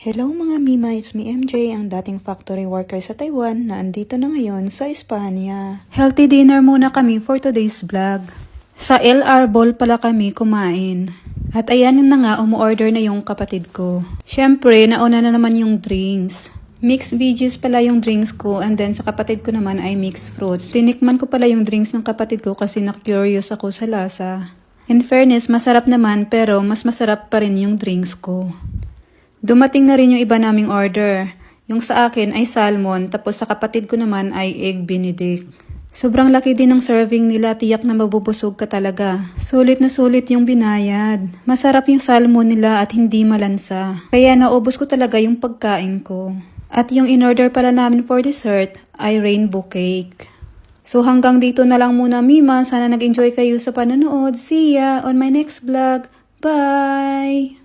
Hello mga Mima, it's me MJ, ang dating factory worker sa Taiwan na andito na ngayon sa Espanya. Healthy dinner muna kami for today's vlog. Sa El Arbol pala kami kumain. At ayan na nga, umuorder na yung kapatid ko. Syempre, nauna na naman yung drinks. Mixed veggies pala yung drinks ko, and then sa kapatid ko naman ay mixed fruits. Tinikman ko pala yung drinks ng kapatid ko kasi na-curious ako sa lasa. In fairness, masarap naman pero mas masarap pa rin yung drinks ko. Dumating na rin yung iba naming order. Yung sa akin ay salmon, tapos sa kapatid ko naman ay egg benedict. Sobrang laki din ng serving nila, tiyak na mabubusog ka talaga. Sulit na sulit yung binayad. Masarap yung salmon nila at hindi malansa. Kaya naubos ko talaga yung pagkain ko. At yung in-order pala namin for dessert ay rainbow cake. So hanggang dito na lang muna Mima. Sana nag-enjoy kayo sa panonood. See ya on my next vlog. Bye!